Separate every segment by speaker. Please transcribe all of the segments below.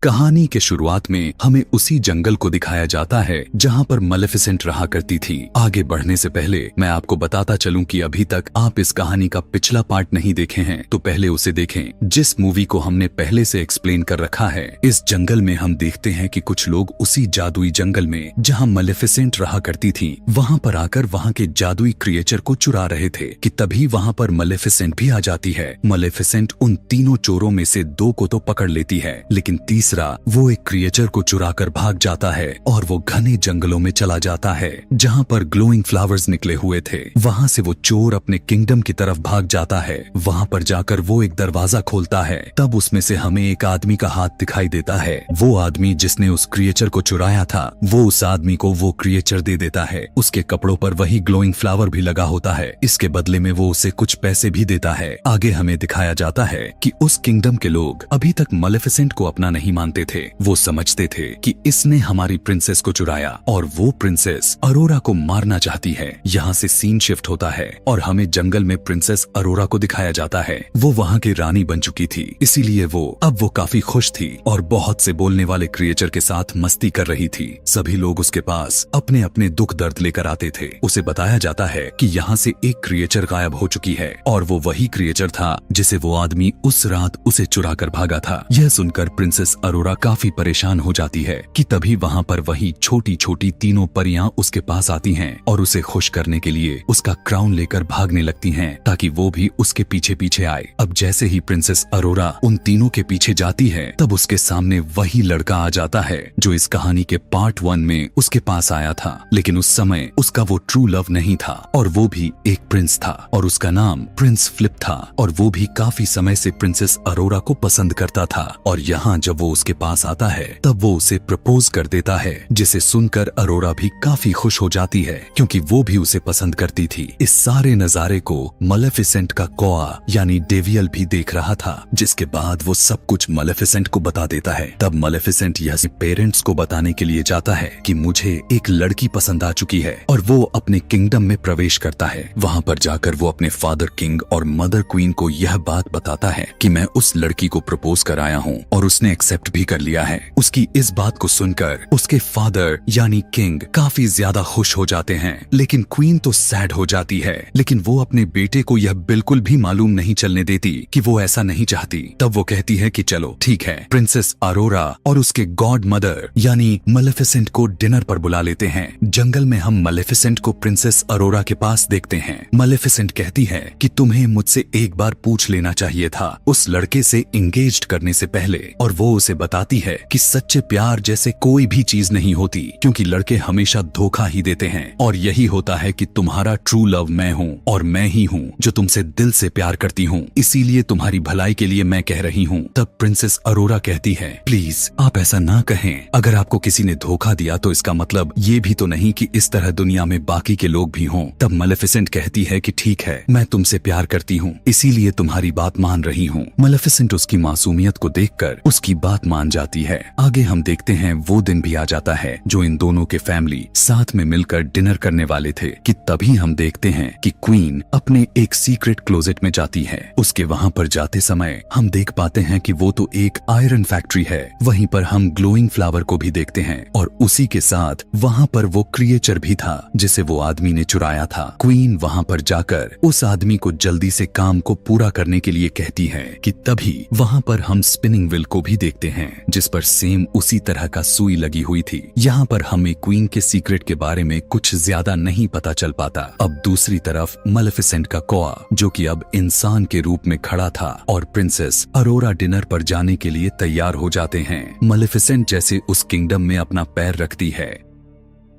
Speaker 1: कहानी के शुरुआत में हमें उसी जंगल को दिखाया जाता है जहां पर मलेफिसेंट रहा करती थी। आगे बढ़ने से पहले मैं आपको बताता चलूं कि अभी तक आप इस कहानी का पिछला पार्ट नहीं देखे हैं तो पहले उसे देखें, जिस मूवी को हमने पहले से एक्सप्लेन कर रखा है। इस जंगल में हम देखते हैं कि कुछ लोग उसी जादुई जंगल में जहां मलेफिसेंट रहा करती थी वहां पर आकर वहां के जादुई क्रिएचर को चुरा रहे थे कि तभी वहां पर मलेफिसेंट भी आ जाती है। मलेफिसेंट उन तीनों चोरों में से दो को तो पकड़ लेती है, लेकिन तीसरा वो एक क्रिएचर को चुराकर भाग जाता है और वो घने जंगलों में चला जाता है जहां पर ग्लोइंग फ्लावर्स निकले हुए थे। वहां से वो चोर अपने किंगडम की तरफ भाग जाता है। वहां पर जाकर वो एक दरवाजा खोलता है, तब उसमें से हमें एक आदमी का हाथ दिखाई देता है। वो आदमी जिसने उस क्रिएचर को चुराया था वो उस आदमी को वो क्रिएचर दे देता है। उसके कपड़ों पर वही ग्लोइंग फ्लावर भी लगा होता है। इसके बदले में वो उसे कुछ पैसे भी देता है। आगे हमें दिखाया जाता है कि उस किंगडम के लोग अभी तक मलेफिसेंट को अपना नहीं मानते थे। वो समझते थे कि इसने हमारी प्रिंसेस को चुराया और वो प्रिंसेस अरोरा को मारना चाहती है। यहाँ से सीन शिफ्ट होता है और हमें जंगल में प्रिंसेस अरोरा को दिखाया जाता है। वो वहाँ की रानी बन चुकी थी, इसीलिए वो काफी खुश थी और बहुत से बोलने वाले क्रिएचर के साथ मस्ती कर रही थी। सभी लोग उसके पास अपने अपने दुख दर्द लेकर आते थे। उसे बताया जाता है कि यहाँ से एक क्रिएचर गायब हो चुकी है और वो वही क्रिएचर था जिसे वो आदमी उस रात उसे चुरा कर भागा था। यह सुनकर प्रिंसेस अरोरा काफी परेशान हो जाती है कि तभी वहाँ पर वही छोटी छोटी तीनों परियां उसके पास आती हैं और उसे खुश करने के लिए उसका क्राउन लेकर भागने लगती हैं ताकि वो भी उसके पीछे पीछे आए। अब जैसे ही प्रिंसेस अरोरा उन तीनों के पीछे जाती है तब उसके सामने वही लड़का आ जाता है जो इस कहानी के पार्ट 1 में उसके पास आया था, लेकिन उस समय उसका वो ट्रू लव नहीं था और वो भी एक प्रिंस था और उसका नाम प्रिंस फ्लिप था और वो भी काफी समय से प्रिंसेस अरोरा को पसंद करता था। और यहाँ जब वो उसके पास आता है तब वो उसे प्रपोज कर देता है, जिसे सुनकर अरोरा भी काफी खुश हो जाती है क्योंकि वो भी उसे पसंद करती थी। इस सारे नजारे को मलेफिसेंट का कौआ यानी डेवियल भी देख रहा था, जिसके बाद वो सब कुछ मलेफिसेंट को बता देता है। तब मलेफिसेंट यह पेरेंट्स को बताने के लिए जाता है कि मुझे एक लड़की पसंद आ चुकी है और वो अपने किंगडम में प्रवेश करता है। वहाँ पर जाकर वो अपने फादर किंग और मदर क्वीन को यह बात बताता है कि मैं उस लड़की को प्रपोज कर आया हूँ और उसने एक्सेप्ट भी कर लिया है। उसकी इस बात को सुनकर उसके फादर यानी किंग काफी ज्यादा खुश हो जाते हैं, लेकिन क्वीन तो सैड हो जाती है। लेकिन वो अपने बेटे को यह बिल्कुल भी मालूम नहीं चलने देती कि वो ऐसा नहीं चाहती। तब वो कहती है कि चलो ठीक है, प्रिंसेस अरोरा और उसके गॉड मदर यानी मलेफिसेंट को डिनर पर बुला लेते हैं। जंगल में हम मलेफिसेंट को प्रिंसेस अरोरा के पास देखते हैं। मलेफिसेंट कहती है कि तुम्हें मुझसे एक बार पूछ लेना चाहिए था उस लड़के से इंगेज्ड करने से पहले, और वो उसे बताती है कि सच्चे प्यार जैसे कोई भी चीज नहीं होती क्योंकि लड़के हमेशा धोखा ही देते हैं और यही होता है कि तुम्हारा ट्रू लव मैं हूँ और मैं ही हूँ जो तुमसे दिल से प्यार करती हूँ, इसीलिए तुम्हारी भलाई के लिए मैं कह रही हूँ। तब प्रिंसेस अरोरा कहती है प्लीज आप ऐसा ना कहें, अगर आपको किसी ने धोखा दिया तो इसका मतलब ये भी तो नहीं कि इस तरह दुनिया में बाकी के लोग भी हों। तब मलेफिसेंट कहती है कि ठीक है, मैं तुमसे प्यार करती हूँ इसीलिए तुम्हारी बात मान रही हूँ। मलेफिसेंट उसकी मासूमियत को देखकर उसकी बात मान जाती है। आगे हम देखते हैं वो दिन भी आ जाता है जो इन दोनों के फैमिली साथ में मिलकर डिनर करने वाले थे कि तभी हम देखते हैं कि क्वीन अपने एक सीक्रेट क्लोजेट में जाती है। उसके वहाँ पर जाते समय हम देख पाते हैं कि वो तो एक आयरन फैक्ट्री है। वहीं पर हम ग्लोइंग फ्लावर को भी देखते हैं और उसी के साथ वहाँ पर वो क्रिएचर भी था जिसे वो आदमी ने चुराया था। क्वीन वहाँ पर जाकर उस आदमी को जल्दी से काम को पूरा करने के लिए कहती है कि तभी वहाँ पर हम स्पिनिंग व्हील को भी देखते हैं जिस पर सेम उसी तरह का सुई लगी हुई थी। यहाँ पर हमें क्वीन के सीक्रेट के बारे में कुछ ज्यादा नहीं पता चल पाता। अब दूसरी तरफ मलेफिसेंट का कौआ जो कि अब इंसान के रूप में खड़ा था और प्रिंसेस अरोरा डिनर पर जाने के लिए तैयार हो जाते हैं। मलेफिसेंट जैसे उस किंगडम में अपना पैर रखती है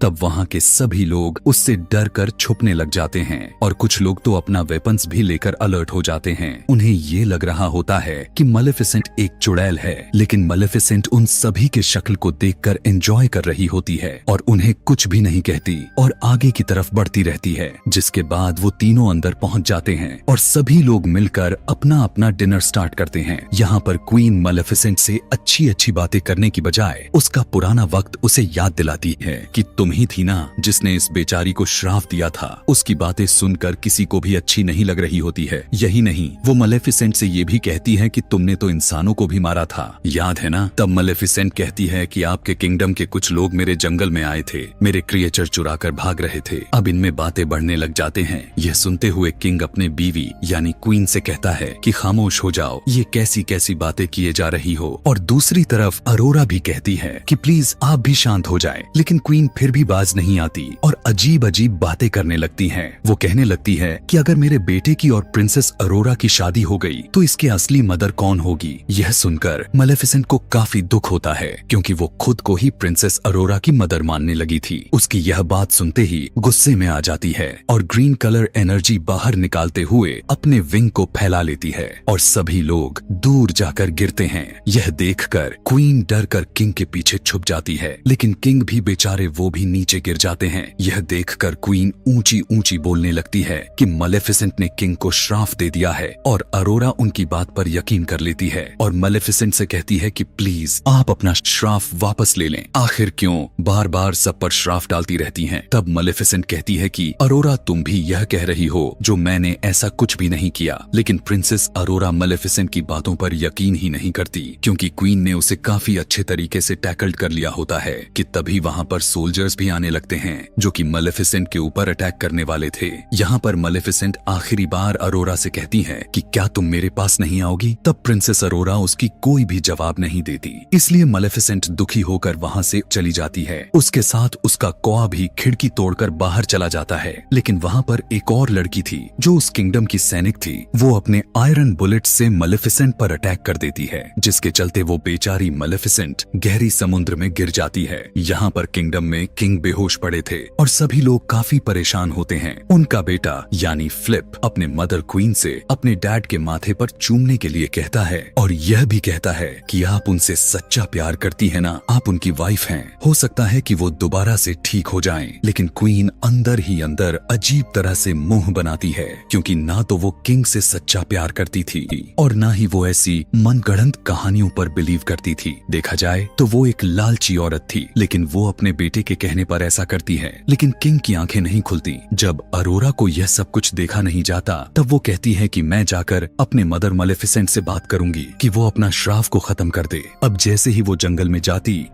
Speaker 1: तब वहाँ के सभी लोग उससे डर कर छुपने लग जाते हैं और कुछ लोग तो अपना वेपन्स भी लेकर अलर्ट हो जाते हैं। उन्हें ये लग रहा होता है कि मलेफिसेंट एक चुड़ैल है, लेकिन मलेफिसेंट उन सभी के शक्ल को देखकर एंजॉय कर रही होती है और उन्हें कुछ भी नहीं कहती और आगे की तरफ बढ़ती रहती है। जिसके बाद वो तीनों अंदर पहुँच जाते हैं और सभी लोग मिलकर अपना अपना डिनर स्टार्ट करते हैं। यहाँ पर क्वीन मलेफिसेंट से अच्छी अच्छी बातें करने की बजाय उसका पुराना वक्त उसे याद दिलाती है कि तुम ही थी ना जिसने इस बेचारी को श्राप दिया था। उसकी बातें सुनकर किसी को भी अच्छी नहीं लग रही होती है। यही नहीं, वो मलेफिसेंट से ये भी कहती है कि तुमने तो इंसानों को भी मारा था, याद है ना? तब मलेफिसेंट कहती है कि आपके किंगडम के कुछ लोग मेरे जंगल में आए थे, मेरे क्रिएचर चुरा कर भाग रहे थे। अब इनमें बातें बढ़ने लग जाते हैं। यह सुनते हुए किंग अपने बीवी यानी क्वीन से कहता है कि खामोश हो जाओ, ये कैसी कैसी बातें किए जा रही हो। और दूसरी तरफ अरोरा भी कहती है कि प्लीज आप भी शांत हो जाए, लेकिन क्वीन फिर भी बाज नहीं आती और अजीब अजीब बातें करने लगती है। वो कहने लगती है कि अगर मेरे बेटे की और प्रिंसेस अरोरा की शादी हो गई तो इसके असली मदर कौन होगी। यह सुनकर मलेफिसेंट को काफी दुख होता है क्योंकि वो खुद को ही प्रिंसेस अरोरा की मदर मानने लगी थी। उसकी यह बात सुनते ही गुस्से में आ जाती है और ग्रीन कलर एनर्जी बाहर निकालते हुए अपने विंग को फैला लेती है और सभी लोग दूर जाकर गिरते हैं। यह देखकर क्वीन डर कर किंग के पीछे छुप जाती है, लेकिन किंग भी बेचारे वो भी नीचे गिर जाते हैं। यह देखकर क्वीन ऊंची ऊंची बोलने लगती है कि मलेफिसेंट ने किंग को श्राप दे दिया है और अरोरा उनकी बात पर यकीन कर लेती है और मलेफिसेंट से कहती है कि प्लीज आप अपना श्राप वापस ले लें, आखिर क्यों बार बार सब पर श्राप डालती रहती हैं। तब मलेफिसेंट कहती है कि अरोरा तुम भी यह कह रही हो जो मैंने ऐसा कुछ भी नहीं किया। लेकिन प्रिंसेस अरोरा मलेफिसेंट की बातों पर यकीन ही नहीं करती क्योंकि क्वीन ने उसे काफी अच्छे तरीके से टैकल कर लिया होता है कि तभी वहाँ पर सोल्जर्स भी आने लगते हैं जो कि मलेफिसेंट के ऊपर अटैक करने वाले थे। यहाँ पर मलेफिसेंट आखिरी बार अरोरा से कहती है कि क्या तुम मेरे पास नहीं आओगी। तब प्रिंसेस अरोरा उसकी कोई भी जवाब नहीं देती, इसलिए मलेफिसेंट दुखी होकर वहाँ से चली जाती है। उसके साथ उसका कौआ भी खिड़की तोड़कर बाहर चला जाता है। लेकिन वहाँ पर एक और लड़की थी जो उस किंगडम की सैनिक थी। वो अपने आयरन बुलेट से मलेफिसेंट पर अटैक कर देती है, जिसके चलते वो बेचारी मलेफिसेंट गहरी समुद्र में गिर जाती है। यहाँ पर किंगडम में किंग बेहोश पड़े थे और सभी लोग काफी परेशान होते हैं। उनका बेटा यानी फ्लिप अपने मदर क्वीन से अपने डैड के माथे पर चूमने के लिए कहता है और यह भी कहता है कि आप उनसे सच्चा प्यार करती है ना, आप उनकी वाइफ हैं, हो सकता है कि वो दोबारा से ठीक हो जाएं। लेकिन क्वीन अंदर ही अंदर अजीब तरह से मुंह बनाती है क्योंकि ना तो वो किंग से सच्चा प्यार करती थी और ना ही वो ऐसी मनगढ़ंत कहानियों पर बिलीव करती थी। देखा जाए तो वो एक लालची औरत थी, लेकिन वो अपने बेटे के कहने पर ऐसा करती है। लेकिन किंग की आंखें नहीं खुलती। जब अरोरा को यह सब कुछ देखा नहीं जाता तब वो कहती है कि मैं जाकर अपने मदर मलेफिसेंट से बात करूंगी कि वो अपना श्राप को खत्म कर दे। अब जैसे ही वो जंगल में जाती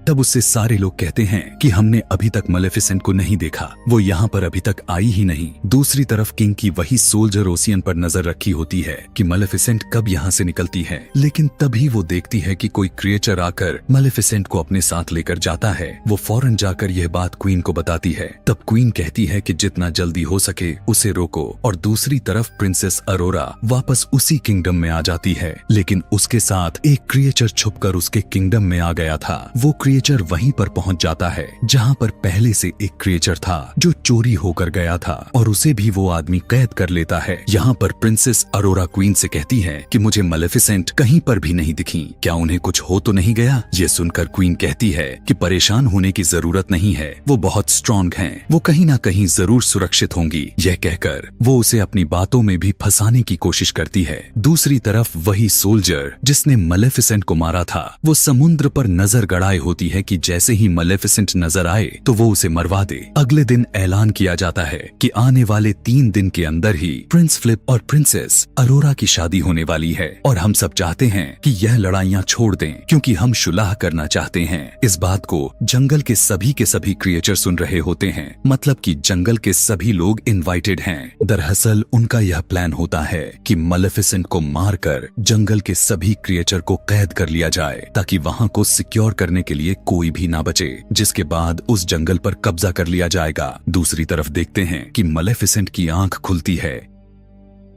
Speaker 1: तब उससे सारे लोग कहते हैं कि हमने अभी तक मलेफिसेंट को नहीं देखा, वो यहाँ पर अभी तक आई ही नहीं। दूसरी तरफ किंग की वही सोल्जर ओसियन पर नजर रखी होती है कि मलेफिसेंट कब यहाँ से निकलती है। लेकिन तभी वो देखती है कि कोई क्रिएचर आकर मलेफिसेंट को अपने साथ लेकर जाता है। वो फौरन जाकर यह बात क्वीन को बताती है। तब क्वीन कहती है कि जितना जल्दी हो सके उसे रोको और दूसरी तरफ प्रिंसेस अरोरा वापस उसी किंगडम में आ जाती है। लेकिन उसके साथ एक क्रिएचर छुपकर उसके किंगडम में आ गया था। वो क्रिएचर वहीं पर पहुंच जाता है जहां पर पहले से एक क्रिएचर था जो चोरी होकर गया था और उसे भी वो आदमी कैद कर लेता है। यहाँ पर प्रिंसेस अरोरा क्वीन से कहती है कि मुझे मलेफिसेंट कहीं पर भी नहीं दिखी, क्या उन्हें कुछ हो तो नहीं गया। ये सुनकर क्वीन कहती है कि परेशान होने की जरूरत नहीं है, वो बहुत स्ट्रॉन्ग हैं, वो कहीं ना कहीं जरूर सुरक्षित होंगी। यह कहकर वो उसे अपनी बातों में भी फंसाने की कोशिश करती है। दूसरी तरफ वही सोल्जर जिसने मलेफिसेंट को मारा था वो समुद्र पर नजर गड़ाए होती है कि जैसे ही मलेफिसेंट नजर आए तो वो उसे मरवा दे। अगले दिन ऐलान किया जाता है कि आने वाले 3 दिन के अंदर ही प्रिंस फ्लिप और प्रिंसेस अरोरा की शादी होने वाली है और हम सब चाहते हैं कि यह लड़ाइयाँ छोड़ दें क्योंकि हम सुलह करना चाहते हैं। इस बात को जंगल के सभी क्रिएचर सुन रहे होते हैं, मतलब कि जंगल के सभी लोग इनवाइटेड हैं। दरअसल उनका यह प्लान होता है कि मलेफिसेंट को मारकर जंगल के सभी क्रिएचर को कैद कर लिया जाए ताकि वहाँ को सिक्योर करने के लिए कोई भी ना बचे, जिसके बाद उस जंगल पर कब्जा कर लिया जाएगा। दूसरी तरफ देखते हैं कि मलेफिसेंट की आंख खुलती है।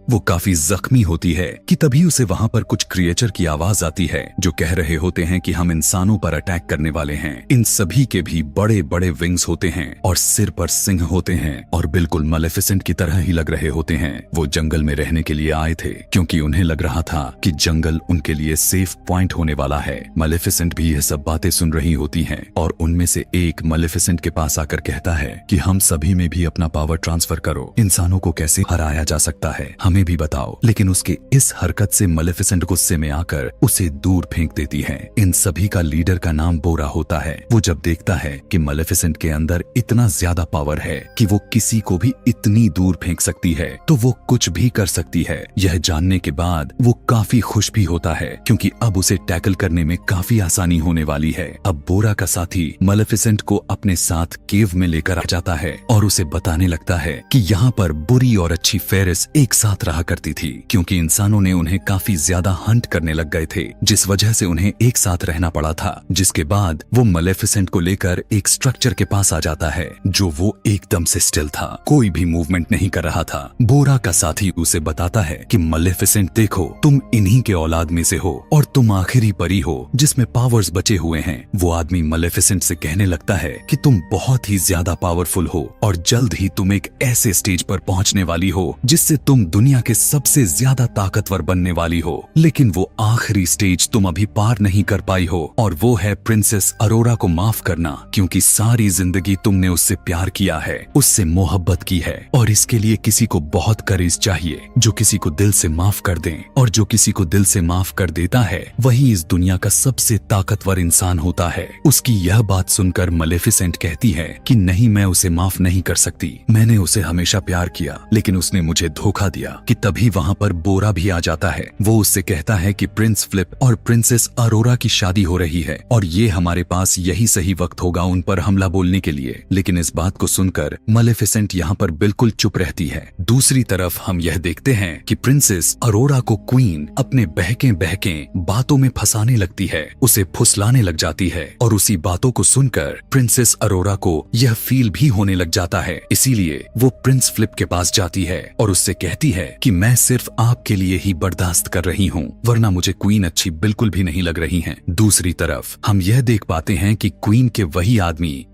Speaker 1: वो काफी जख्मी होती है कि तभी उसे वहाँ पर कुछ क्रिएचर की आवाज आती है जो कह रहे होते हैं कि हम इंसानों पर अटैक करने वाले हैं। इन सभी के भी बड़े बड़े विंग्स होते हैं और सिर पर सिंह होते हैं और बिल्कुल मलेफिसेंट की तरह ही लग रहे होते हैं। वो जंगल में रहने के लिए आए थे क्योंकि उन्हें लग रहा था कि जंगल उनके लिए सेफ पॉइंट होने वाला है। मलेफिसेंट भी यह सब बातें सुन रही होती है और उनमें से एक मलेफिसेंट के पास आकर कहता है कि हम सभी में भी अपना पावर ट्रांसफर करो, इंसानों को कैसे हराया जा सकता है, हमें हमें भी बताओ। लेकिन उसके इस हरकत से मलेफिसेंट गुस्से में आकर उसे दूर फेंक देती है। इन सभी का लीडर का नाम बोरा होता है। वो जब देखता है कि मलेफिसेंट के अंदर इतना ज्यादा पावर है कि वो किसी को भी इतनी दूर फेंक सकती है, तो वो कुछ भी कर सकती है। यह जानने के बाद वो काफी खुश भी होता है, क्योंकि अब उसे टैकल करने में काफी आसानी होने वाली है। अब बोरा का साथी मलेफिसेंट को अपने साथ केव में लेकर आ जाता है और उसे बताने लगता है कि यहाँ पर बुरी और अच्छी फेरिस एक साथ रहा करती थी, क्योंकि इंसानों ने उन्हें काफी ज्यादा हंट करने लग गए थे, जिस वजह से उन्हें एक साथ रहना पड़ा था। जिसके बाद वो मलेफिसेंट को लेकर एक स्ट्रक्चर के पास आ जाता है, जो वो एकदम से स्टिल था, कोई भी मूवमेंट नहीं कर रहा था। बोरा का साथी उसे बताता है कि मलेफिसेंट देखो, तुम इन्हीं के औलाद में से हो और तुम आखिरी परी हो जिसमें पावर्स बचे हुए हैं। वो आदमी मलेफिसेंट से कहने लगता है कि तुम बहुत ही ज्यादा पावरफुल हो और जल्द ही तुम एक ऐसे स्टेज पर पहुंचने वाली हो जिससे तुम दुनिया के सबसे ज्यादा ताकतवर बनने वाली हो। लेकिन वो आखिरी स्टेज तुम अभी पार नहीं कर पाई हो, और वो है प्रिंसेस अरोरा को माफ करना, क्योंकि सारी जिंदगी तुमने उससे प्यार किया है, उससे मोहब्बत की है, और इसके लिए किसी को बहुत करेज चाहिए जो किसी को दिल से माफ कर दे। और जो किसी को दिल से माफ कर देता है वही इस दुनिया का सबसे ताकतवर इंसान होता है। उसकी यह बात सुनकर मलेफिसेंट कहती है कि नहीं, मैं उसे माफ नहीं कर सकती। मैंने उसे हमेशा प्यार किया, लेकिन उसने मुझे धोखा दिया। कि तभी वहाँ पर बोरा भी आ जाता है। वो उससे कहता है कि प्रिंस फ्लिप और प्रिंसेस अरोरा की शादी हो रही है और ये हमारे पास यही सही वक्त होगा उन पर हमला बोलने के लिए। लेकिन इस बात को सुनकर मलेफिसेंट यहाँ पर बिल्कुल चुप रहती है। दूसरी तरफ हम यह देखते हैं कि प्रिंसेस अरोरा को क्वीन अपने बहके बातों में फंसाने लगती है, उसे फुसलाने लग जाती है, और उसी बातों को सुनकर प्रिंसेस अरोरा को यह फील भी होने लग जाता है। इसीलिए वो प्रिंस फ्लिप के पास जाती है और उससे कहती है कि मैं सिर्फ आपके लिए ही बर्दाश्त कर रही हूँ, वरना मुझे क्वीन अच्छी बिल्कुल भी नहीं लग रही हैं। दूसरी तरफ हम यह देख पाते हैं कि क्वीन के वही आदमी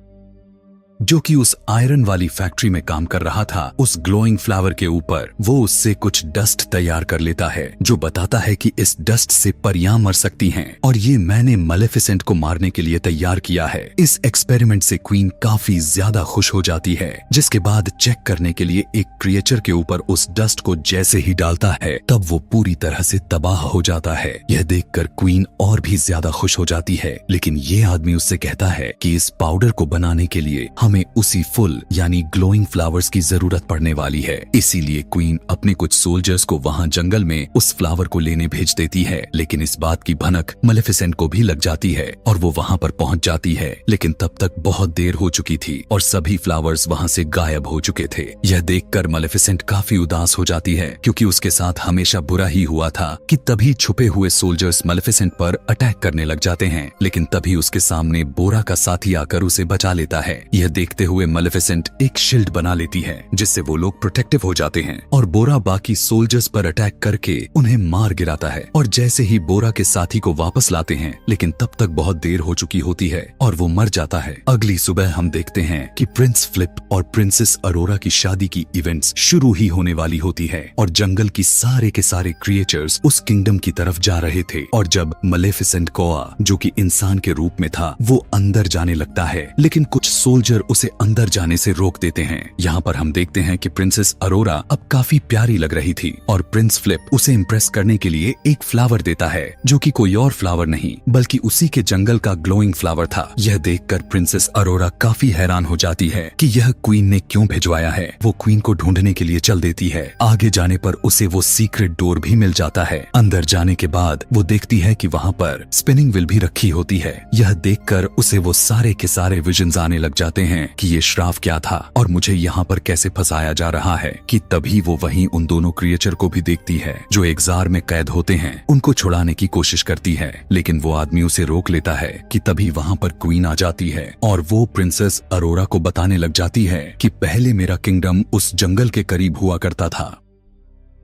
Speaker 1: जो कि उस आयरन वाली फैक्ट्री में काम कर रहा था, उस ग्लोइंग फ्लावर के ऊपर वो उससे कुछ डस्ट तैयार कर लेता है, जो बताता है कि इस डस्ट से परियां मर सकती हैं और ये मैंने मलेफिसेंट को मारने के लिए तैयार किया है। इस एक्सपेरिमेंट से क्वीन काफी ज्यादा खुश हो जाती है, जिसके बाद चेक करने के लिए एक क्रिएचर के ऊपर उस डस्ट को जैसे ही डालता है तब वो पूरी तरह से तबाह हो जाता है। यह देखकर क्वीन और भी ज्यादा खुश हो जाती है, लेकिन ये आदमी उससे कहता है कि इस पाउडर को बनाने के लिए हमें उसी फुल यानी ग्लोइंग फ्लावर्स की जरूरत पड़ने वाली है। इसीलिए क्वीन अपने कुछ सोल्जर्स को वहां जंगल में उस फ्लावर को लेने भेज देती है। लेकिन इस बात की भनक मलेफिसेंट को भी लग जाती है और वो वहां पर पहुंच जाती है, लेकिन तब तक बहुत देर हो चुकी थी और सभी फ्लावर्स वहां से गायब हो चुके थे। यह देखकर मलेफिसेंट काफी उदास हो जाती है, क्योंकि उसके साथ हमेशा बुरा ही हुआ था। कि तभी छुपे हुए सोल्जर्स मलेफिसेंट पर अटैक करने लग जाते हैं, लेकिन तभी उसके सामने बोरा का साथी आकर उसे बचा लेता है। यह देखते हुए मलेफिसेंट एक शील्ड बना लेती है, जिससे वो लोग प्रोटेक्टिव हो जाते हैं, और बोरा बाकी सोल्जर्स पर अटैक करके उन्हें मार गिराता है। और जैसे ही बोरा के साथी को वापस लाते हैं, लेकिन तब तक बहुत देर हो चुकी होती है और वो मर जाता है। अगली सुबह हम देखते हैं कि प्रिंस फ्लिप और प्रिंसेस अरोरा की शादी की इवेंट्स शुरू ही होने वाली होती है और जंगल की सारे के सारे क्रिएचर्स उस किंगडम की तरफ जा रहे थे। और जब मलेफिसेंट कोआ, जो कि इंसान के रूप में था, वो अंदर जाने लगता है, लेकिन कुछ सोल्जर उसे अंदर जाने से रोक देते हैं। यहाँ पर हम देखते हैं कि प्रिंसेस अरोरा अब काफी प्यारी लग रही थी और प्रिंस फ्लिप उसे इम्प्रेस करने के लिए एक फ्लावर देता है, जो कि कोई और फ्लावर नहीं बल्कि उसी के जंगल का ग्लोइंग फ्लावर था। यह देखकर प्रिंसेस अरोरा काफी हैरान हो जाती है कि यह क्वीन ने क्यों भिजवाया है। वो क्वीन को ढूंढने के लिए चल देती है। आगे जाने पर उसे वो सीक्रेट डोर भी मिल जाता है। अंदर जाने के बाद वो देखती है कि वहाँ पर स्पिनिंग व्हील भी रखी होती है। यह देखकर उसे वो सारे के सारे विजन्स आने लग जाते हैं कि ये श्राप क्या था और मुझे यहाँ पर कैसे फंसाया जा रहा है। कि तभी वो वहीं उन दोनों क्रिएचर को भी देखती है जो एक जार में कैद होते हैं। उनको छुड़ाने की कोशिश करती है, लेकिन वो आदमी उसे रोक लेता है। कि तभी वहाँ पर क्वीन आ जाती है और वो प्रिंसेस अरोरा को बताने लग जाती है कि पहले मेरा किंगडम उस जंगल के करीब हुआ करता था,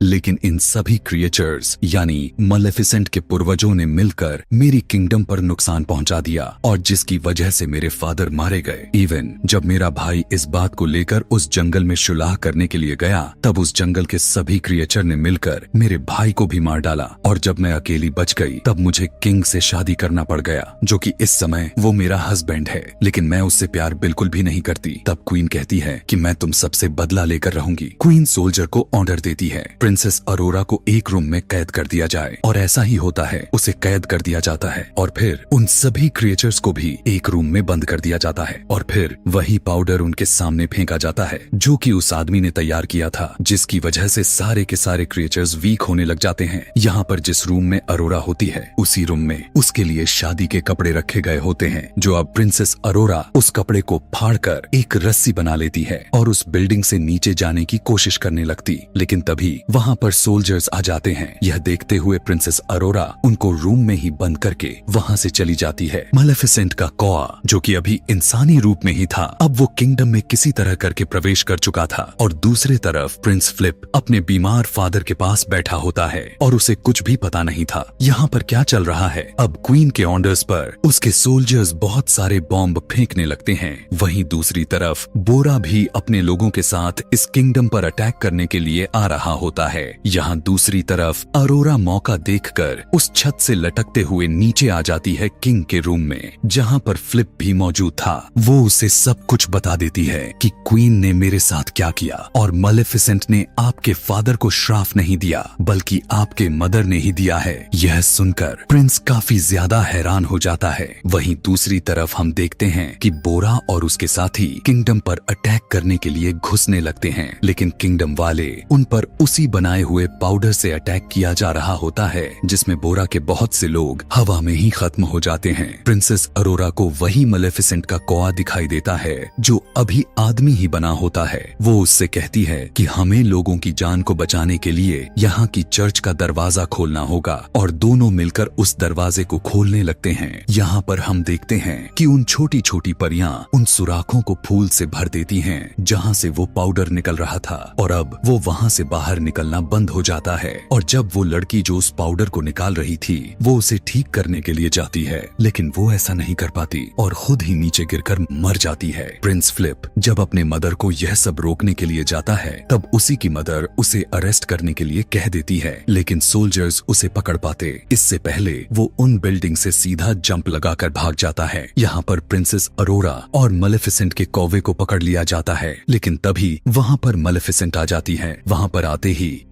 Speaker 1: लेकिन इन सभी क्रिएचर्स यानी मलेफिसेंट के पूर्वजों ने मिलकर मेरी किंगडम पर नुकसान पहुंचा दिया और जिसकी वजह से मेरे फादर मारे गए। इवन जब मेरा भाई इस बात को लेकर उस जंगल में सुलह करने के लिए गया, तब उस जंगल के सभी क्रिएचर ने मिलकर मेरे भाई को भी मार डाला और जब मैं अकेली बच गई तब मुझे किंग से शादी करना पड़ गया, जो कि इस समय वो मेरा हस्बैंड है, लेकिन मैं उससे प्यार बिल्कुल भी नहीं करती। तब क्वीन कहती है कि मैं तुम सबसे बदला लेकर रहूंगी। क्वीन सोल्जर को ऑर्डर देती है प्रिंसेस अरोरा को एक रूम में कैद कर दिया जाए। और ऐसा ही होता है, उसे कैद कर दिया जाता है और फिर उन सभी क्रिएचर्स को भी एक रूम में बंद कर दिया जाता है और फिर वही पाउडर उनके सामने फेंका जाता है जो कि उस आदमी ने तैयार किया था, जिसकी वजह से सारे के सारे क्रिएचर्स वीक होने लग जाते हैं। यहाँ पर जिस रूम में अरोरा होती है, उसी रूम में उसके लिए शादी के कपड़े रखे गए होते हैं, जो अब प्रिंसेस अरोरा उस कपड़े को फाड़कर एक रस्सी बना लेती है और उस बिल्डिंग से नीचे जाने की कोशिश करने लगती। लेकिन तभी वहाँ पर सोल्जर्स आ जाते हैं। यह देखते हुए प्रिंसेस अरोरा उनको रूम में ही बंद करके वहाँ से चली जाती है। मालेफिसेंट का कौआ, जो कि अभी इंसानी रूप में ही था, अब वो किंगडम में किसी तरह करके प्रवेश कर चुका था और दूसरी तरफ प्रिंस फ्लिप अपने बीमार फादर के पास बैठा होता है और उसे कुछ भी पता नहीं था यहाँ पर क्या चल रहा है। अब क्वीन के ऑर्डर्स पर उसके सोल्जर्स बहुत सारे बॉम्ब फेंकने लगते हैं। वहीं दूसरी तरफ बोरा भी अपने लोगों के साथ इस किंगडम पर अटैक करने के लिए आ रहा होता है। यहाँ दूसरी तरफ अरोरा मौका देखकर उस छत से लटकते हुए नीचे आ जाती है किंग के रूम में, जहाँ पर फ्लिप भी मौजूद था। वो उसे सब कुछ बता देती है कि क्वीन ने मेरे साथ क्या किया और मालेफिसेंट ने आपके फादर को श्राप नहीं दिया बल्कि आपके मदर ने ही दिया है। यह सुनकर प्रिंस काफी ज्यादा हैरान हो जाता है। वहीं दूसरी तरफ हम देखते हैं कि बोरा और उसके साथी किंगडम पर अटैक करने के लिए घुसने लगते हैं, लेकिन किंगडम वाले उन पर उसी बनाए हुए पाउडर से अटैक किया जा रहा होता है, जिसमें बोरा के बहुत से लोग हवा में ही खत्म हो जाते हैं। प्रिंसेस अरोरा को वही मालेफिसेंट का कौआ दिखाई देता है जो अभी आदमी ही बना होता है। वो उससे कहती है कि हमें लोगों की जान को बचाने के लिए यहाँ की चर्च का दरवाजा खोलना होगा और दोनों मिलकर उस दरवाजे को खोलने लगते हैं। यहाँ पर हम देखते हैं कि उन छोटी छोटी परियां उन सुराखों को फूल से भर देती हैं जहाँ से वो पाउडर निकल रहा था और अब वो वहाँ से बाहर निकलना बंद हो जाता है। और जब वो लड़की जो उस पाउडर को निकाल रही थी वो उसे ठीक करने के लिए जाती है, लेकिन वो ऐसा नहीं कर पाती और खुद ही नीचे गिरकर मर जाती है। प्रिंस फ्लिप जब अपने मदर को यह सब रोकने के लिए जाता है तब उसी की मदर उसे अरेस्ट करने के लिए कह देती है, लेकिन सोल्जर्स उसे पकड़ पाते इससे पहले वो उन बिल्डिंग से सीधा जंप लगाकर भाग जाता है। यहाँ पर प्रिंसेस अरोरा और मालेफिसेंट के कौवे को पकड़ लिया जाता है, लेकिन तभी वहाँ पर मालेफिसेंट आ जाती है। वहाँ पर आते ही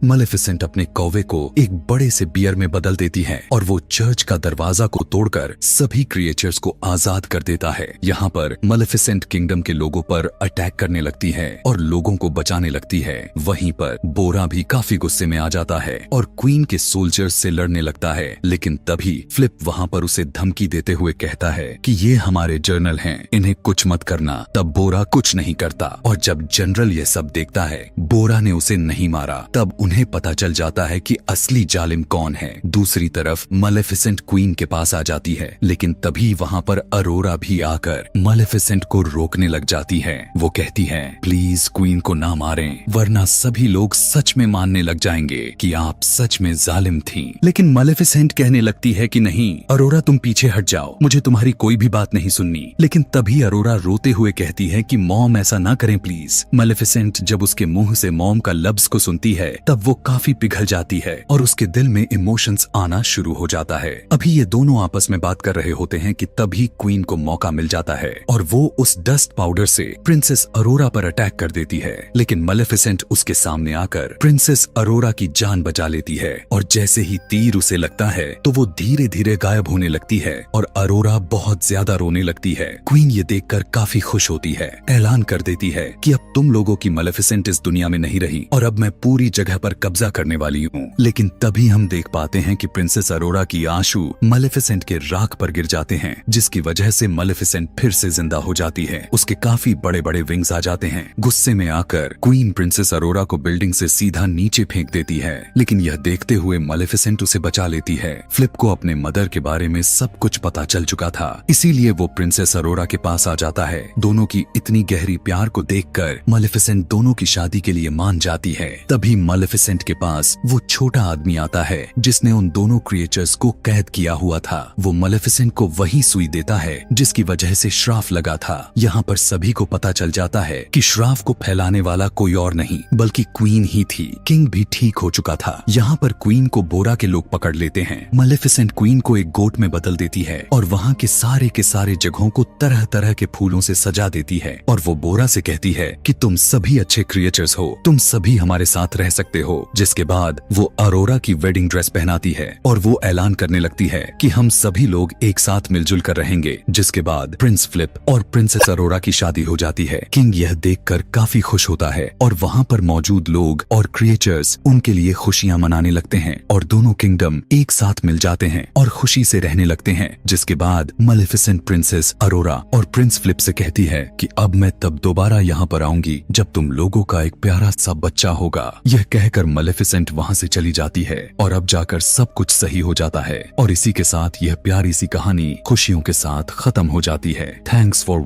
Speaker 1: मालेफिसेंट अपने कौवे को एक बड़े से बियर में बदल देती है और वो चर्च का दरवाजा को तोड़कर सभी क्रिएचर्स को आजाद कर देता है। यहाँ पर मालेफिसेंट किंगडम के लोगों पर अटैक करने लगती है और लोगों को बचाने लगती है। वहीं पर बोरा भी काफी गुस्से में आ जाता है और क्वीन के सोल्जर्स से लड़ने लगता है, लेकिन तभी फ्लिप वहाँ पर उसे धमकी देते हुए कहता है कि ये हमारे जनरल हैं, इन्हें कुछ मत करना। तब बोरा कुछ नहीं करता और जब जनरल ये सब देखता है, बोरा ने उसे नहीं मारा, तब उन्हें पता चल जाता है कि असली जालिम कौन है। दूसरी तरफ मालेफिसेंट क्वीन के पास आ जाती है, लेकिन तभी वहाँ पर अरोरा भी आकर मालेफिसेंट को रोकने लग जाती है। वो कहती है प्लीज क्वीन को ना मारें, वरना सभी लोग सच में मानने लग जाएंगे कि आप सच में जालिम थी। लेकिन मालेफिसेंट कहने लगती है कि नहीं अरोरा, तुम पीछे हट जाओ, मुझे तुम्हारी कोई भी बात नहीं सुननी। लेकिन तभी अरोरा रोते हुए कहती है कि मॉम ऐसा ना करें प्लीज। मालेफिसेंट जब उसके मुंह से मॉम का लफ्ज को सुनती है तब वो काफी पिघल जाती है और उसके दिल में इमोशंस आना शुरू हो जाता है। अभी ये दोनों आपस में बात कर रहे होते हैं कि तभी क्वीन को मौका मिल जाता है और वो उस डस्ट पाउडर से प्रिंसेस अरोरा पर अटैक कर देती है, लेकिन मालेफिसेंट उसके सामने आकर प्रिंसेस अरोरा की जान बचा लेती है और जैसे ही तीर उसे लगता है तो वो धीरे धीरे गायब होने लगती है और अरोरा बहुत ज्यादा रोने लगती है। क्वीन ये देखकर काफी खुश होती है, ऐलान कर देती है कि अब तुम लोगों की मालेफिसेंट इस दुनिया में नहीं रही और अब मैं पूरी जगह पर कब्जा करने वाली हूँ। लेकिन तभी हम देख पाते हैं कि प्रिंसेस अरोरा की आंसू मालेफिसेंट के राख पर गिर जाते हैं, जिसकी वजह से मालेफिसेंट फिर से जिंदा हो जाती है। उसके काफी बड़े बड़े विंग्स आ जाते हैं। गुस्से में आकर क्वीन प्रिंसेस अरोरा को बिल्डिंग से सीधा नीचे फेंक देती है, लेकिन यह देखते हुए मालेफिसेंट उसे बचा लेती है। फ्लिप को अपने मदर के बारे में सब कुछ पता चल चुका था, इसीलिए वो प्रिंसेस अरोरा के पास आ जाता है। दोनों की इतनी गहरी प्यार को देखकर मालेफिसेंट दोनों की शादी के लिए मान जाती है। तभी मालेफिसेंट के पास वो छोटा आदमी आता है जिसने उन दोनों क्रिएचर्स को कैद किया हुआ था। वो मालेफिसेंट को वही सुई देता है जिसकी वजह से श्राप लगा था। यहाँ पर सभी को पता चल जाता है कि श्राप को फैलाने वाला कोई और नहीं बल्कि क्वीन ही थी। किंग भी ठीक हो चुका था। यहाँ पर क्वीन को बोरा के लोग पकड़ लेते हैं। मालेफिसेंट क्वीन को एक गोट में बदल देती है और वहाँ के सारे जगहों को तरह तरह के फूलों से सजा देती है और वो बोरा से कहती है कि तुम सभी अच्छे क्रिएचर्स हो, तुम सभी हमारे साथ रह सकते हो। जिसके बाद वो अरोरा की वेडिंग ड्रेस पहनाती है और वो ऐलान करने लगती है कि हम सभी लोग एक साथ मिलजुल कर रहेंगे। जिसके बाद प्रिंस फिलिप और प्रिंसेस अरोरा की शादी हो जाती है। किंग यह देखकर काफी खुश होता है और वहाँ पर मौजूद लोग और क्रिएचर्स उनके लिए खुशियाँ मनाने लगते हैं और दोनों किंगडम एक साथ मिल जाते हैं और खुशी से रहने लगते हैं। जिसके बाद मैलेफिसेंट प्रिंसेस अरोरा और प्रिंस फिलिप से कहती है कि अब मैं तब दोबारा यहाँ पर आऊंगी जब तुम लोगों का एक प्यारा सा बच्चा होगा। यह कहकर मैलेफिसेंट वहाँ से चली जाती है और अब जाकर सब कुछ सही हो जाता है और इसी के साथ यह प्यारी सी कहानी खुशियों के साथ खत्म हो जाती है। Thanks for